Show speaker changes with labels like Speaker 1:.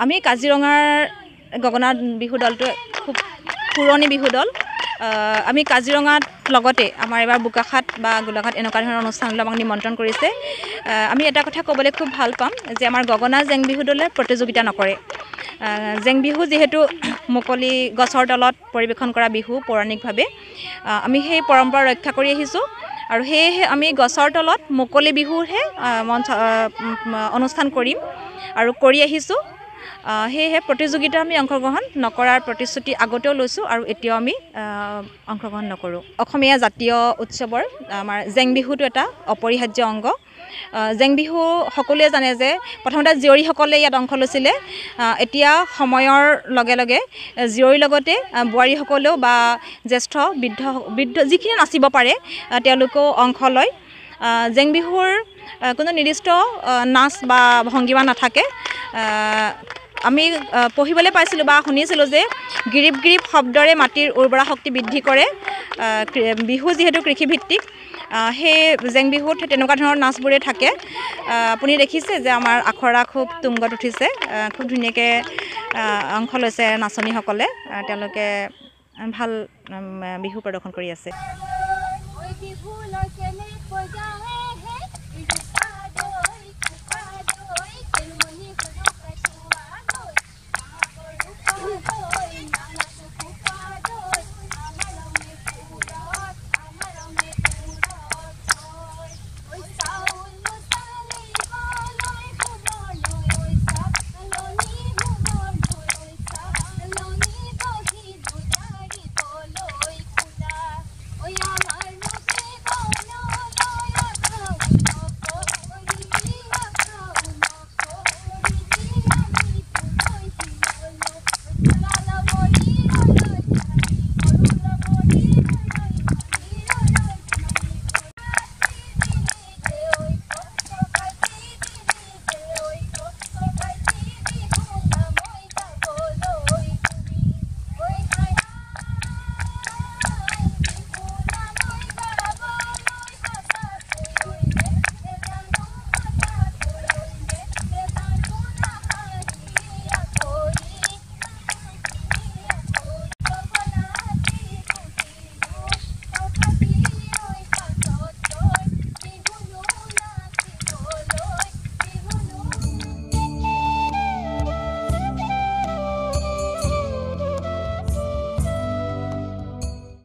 Speaker 1: আমি কাজিৰঙাৰ গগনা বিহু দলটো খুব পুৰণি বিহু দল। আমি কাজিৰঙাত লগতে আমাৰ এবাৰ বোকাখাত বা গোলাঘাট এনেকুৱা ধৰণৰ অনুষ্ঠানলৈ আমাক নিমন্ত্ৰণ কৰিছে। আমি এটা কথা ক'বলৈ খুব ভাল পাম যে আমাৰ গগনা জেং বিহু দলে প্ৰতিযোগিতা নকৰে। জেং বিহু যিহেতু মুকলি গছৰ তলত পৰিৱেশন কৰা বিহু পৌৰাণিকভাৱে, আমি সেই পৰম্পৰা ৰক্ষা কৰি আহিছোঁ আৰু সেয়েহে আমি গছৰ তলত মুকলি বিহুৰহে অনুষ্ঠান কৰিম আৰু কৰি আহিছোঁ। সেয়েহে প্ৰতিযোগিতা আমি অংশগ্ৰহণ নকৰাৰ প্ৰতিশ্ৰুতি আগতেও লৈছোঁ আৰু এতিয়াও আমি অংশগ্ৰহণ নকৰোঁ। অসমীয়া জাতীয় উৎসৱৰ আমাৰ জেং বিহুটো এটা অপৰিহাৰ্য অংগ। জেং বিহু সকলোৱে জানে যে প্ৰথমতে জীয়ৰীসকলে ইয়াত অংশ লৈছিলে। এতিয়া সময়ৰ লগে লগে জীয়ৰীৰ লগতে বোৱাৰীসকলেও বা জ্যেষ্ঠ বৃদ্ধ যিখিনি নাচিব পাৰে তেওঁলোকেও অংশ লয়। জেং বিহুৰ কোনো নিৰ্দিষ্ট নাচ বা ভংগীমা নাথাকে। আমি পঢ়িবলৈ পাইছিলোঁ বা শুনিছিলোঁ যে গিৰিপ গিৰিপ শব্দৰে মাটিৰ উৰ্বৰা শক্তি বৃদ্ধি কৰে। বিহু যিহেতু কৃষিভিত্তিক, সেই জেং বিহুত তেনেকুৱা ধৰণৰ নাচবোৰে থাকে। আপুনি দেখিছে যে আমাৰ আখৰা খুব তুংগত উঠিছে, খুব ধুনীয়াকৈ অংশ লৈছে নাচনীসকলে। তেওঁলোকে ভাল বিহু প্ৰদৰ্শন কৰি আছে।